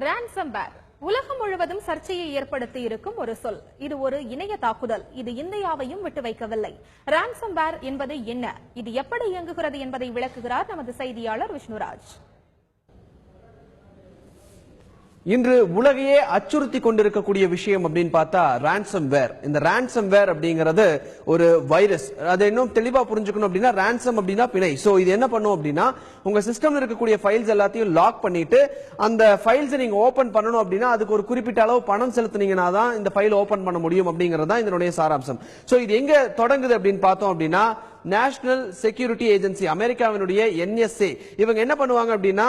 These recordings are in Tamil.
ரான்சம்பேர் உலகம் முழுவதும் சர்ச்சையை ஏற்படுத்தி இருக்கும் ஒரு சொல். இது ஒரு இணைய தாக்குதல். இது இந்தியாவையும் விட்டு வைக்கவில்லை. ரான்சம்பேர் என்பது என்ன, இது எப்படி இயங்குகிறது என்பதை விளக்குகிறார் நமது செய்தியாளர் விஷ்ணுராஜ். இன்று உலகையே அச்சுறுத்தி கொண்டிருக்கக்கூடிய விஷயம் அப்படின்னு பார்த்தா ரான்சம்வேர். இந்த ரான்சம்வேர் அப்படிங்கிறது ஒரு வைரஸ். அதை இன்னும் தெளிவா புரிஞ்சுக்கணும் அப்படின்னா ரான்சம் அப்படின்னா பிணை. சோ இது என்ன பண்ணும் அப்படின்னா உங்க சிஸ்டம்ல இருக்கக்கூடிய ஃபைல்ஸ் எல்லாத்தையும் லாக் பண்ணிட்டு அந்த ஃபைல்ஸ் நீங்க ஓபன் பண்ணணும் அப்படின்னா அதுக்கு ஒரு குறிப்பிட்ட அளவு பணம் செலுத்தினீங்கன்னா தான் இந்த ஃபைல் ஓபன் பண்ண முடியும் அப்படிங்கிறது தான் இதனுடைய சாராம்சம். சோ இது எங்க தொடங்குது அப்படின்னு பார்த்தோம் அப்படின்னா நேஷனல் செக்யூரிட்டி ஏஜென்சி, அமெரிக்காவினுடைய NSA, இவங்க என்ன பண்ணுவாங்க அப்படின்னா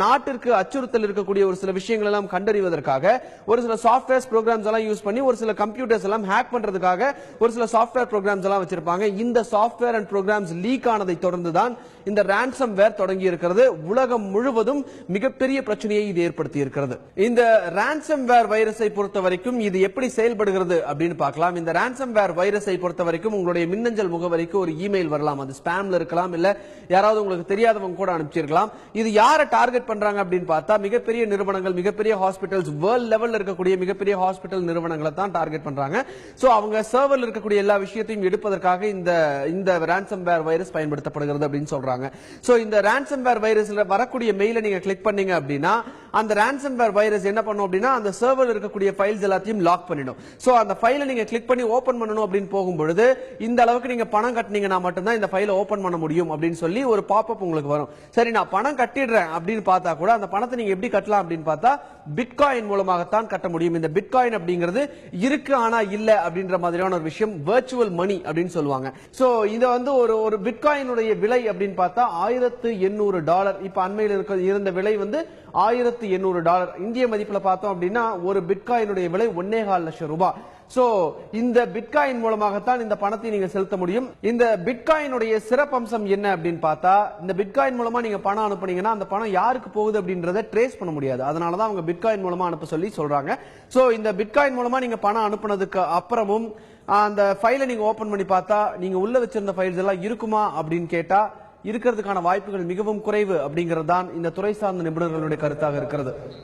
நாட்டிற்கு அச்சுறுத்தல் இருக்கக்கூடிய ஒரு சில விஷயங்கள் எல்லாம் கண்டறிவதற்காக ஒரு சில சாஃப்ட்வேர் ப்ரோக்ராம்ஸ் எல்லாம் யூஸ் பண்ணி ஒரு சில கம்ப்யூட்டர்ஸ் எல்லாம் ஹேக் பண்றதுக்காக ஒரு சில சாஃப்ட்வேர் ப்ரோக்ராம்ஸ் எல்லாம் வச்சிருப்பாங்க. இந்த சாஃப்ட்வேர் அண்ட் ப்ரோக்ராம்ஸ் லீக் ஆனதை தொடர்ந்து தான் இந்த ரான்சம்வேர் தொடங்கி இருக்கிறது. உலகம் முழுவதும் மிகப்பெரிய பிரச்சனையை இது ஏற்படுத்தி இருக்கிறது. இந்த ரான்சம்வேர் வைரஸை பொறுத்த வரைக்கும் இது எப்படி செயல்படுகிறது அப்படின்னு பார்க்கலாம். இந்த ரான்சம்வேர் வைரஸை பொறுத்த வரைக்கும் உங்களுடைய மின்னஞ்சல் முகவரிக்கு ஒரு இமெயில் வரலாம். அது ஸ்பாம்ல இருக்கலாம், இல்ல யாராவது உங்களுக்கு தெரியாதவங்க கூட அனுப்பிச்சிருக்கலாம். இது யாரை டார்கெட் பண்றாங்க அப்படின்னு பார்த்தா மிகப்பெரிய நிறுவனங்கள், மிகப்பெரிய ஹாஸ்பிட்டல்ஸ், வேர்ல்ட் லெவல்ல இருக்கக்கூடிய மிகப்பெரிய ஹாஸ்பிட்டல் நிறுவனங்களை தான் டார்கெட் பண்றாங்க. சோ அவங்க சர்வர்ல இருக்கக்கூடிய எல்லா விஷயத்தையும் எடுப்பதற்காக இந்த ரான்சம்வேர் வைரஸ் பயன்படுத்தப்படுகிறது அப்படின்னு சொல்றாங்க. சோ இந்த ரான்சம்வேர் வைரஸ்ல வரக்கூடிய மெயிலை நீங்க கிளிக் பண்ணீங்க அப்படின்னா அந்த ரான்சம்வேர் வைரஸ் என்ன பண்ணும் அப்படின்னா அந்த சர்வர்ல இருக்கக்கூடிய ஃபைல்ஸ் எல்லாத்தையும் லாக் பண்ணிடும். சோ அந்த ஃபைலை நீங்க கிளிக் பண்ணி ஓபன் பண்ணணும் அப்படின்னு போகும்பொழுது இந்த அளவுக்கு நீங்க பணம் கட்டினீங்கன்னா மட்டும்தான் இந்த ஃபைலை ஓபன் பண்ண முடியும் அப்படின்னு சொல்லி ஒரு பாப்அப் உங்களுக்கு வரும். சரி, நான் பணம் கட்டிடுறேன் அப்படின்னு பார்த்தா கூட அந்த பணத்தை நீங்க எப்படி கட்டலாம் அப்படின்னு பார்த்தா பிட்காயின் மூலமாகத்தான் கட்ட முடியும். இந்த பிட்காயின் அப்படிங்கிறது இருக்கு ஆனா இல்ல அப்படின்ற மாதிரியான ஒரு விஷயம், வெர்ச்சுவல் மணி அப்படின்னு சொல்லுவாங்க. சோ இது வந்து ஒரு பிட்காயினுடைய விலை அப்படின்னு பார்த்தா $1800. இப்ப அண்மையில் இருந்த விலை வந்து $1800. இந்திய மதிப்புல பார்த்தோம் அப்படின்னா ஒரு பிட்காயினுடைய விலை 1.25 லட்சம் ரூபாய். சோ இந்த பிட்காயின் மூலமாகத்தான் இந்த பணத்தை நீங்க செலுத்த முடியும். இந்த பிட்காயினுடைய சிறப்பம்சம் என்ன அப்படின்னு பார்த்தா இந்த பிட்காயின் மூலமா நீங்க பணம் அனுப்புனீங்கன்னா அந்த பணம் யாருக்கு போகுது அப்படின்றத ட்ரேஸ் பண்ண முடியாது. அதனாலதான் அவங்க பிட்காயின் மூலமா அனுப்ப சொல்லி சொல்றாங்க. சோ இந்த பிட்காயின் மூலமா நீங்க பணம் அனுப்புனதுக்கு அப்புறமும் அந்த ஃபைலை நீங்க ஓபன் பண்ணி பார்த்தா நீங்க உள்ள வச்சிருந்த ஃபைல்ஸ் எல்லாம் இருக்குமா அப்படின்னு கேட்டா இருக்கிறதுக்கான வாய்ப்புகள் மிகவும் குறைவு அப்படிங்கிறது தான் இந்த துறை சார்ந்த நிபுணர்களுடைய கருத்தாக இருக்கிறது.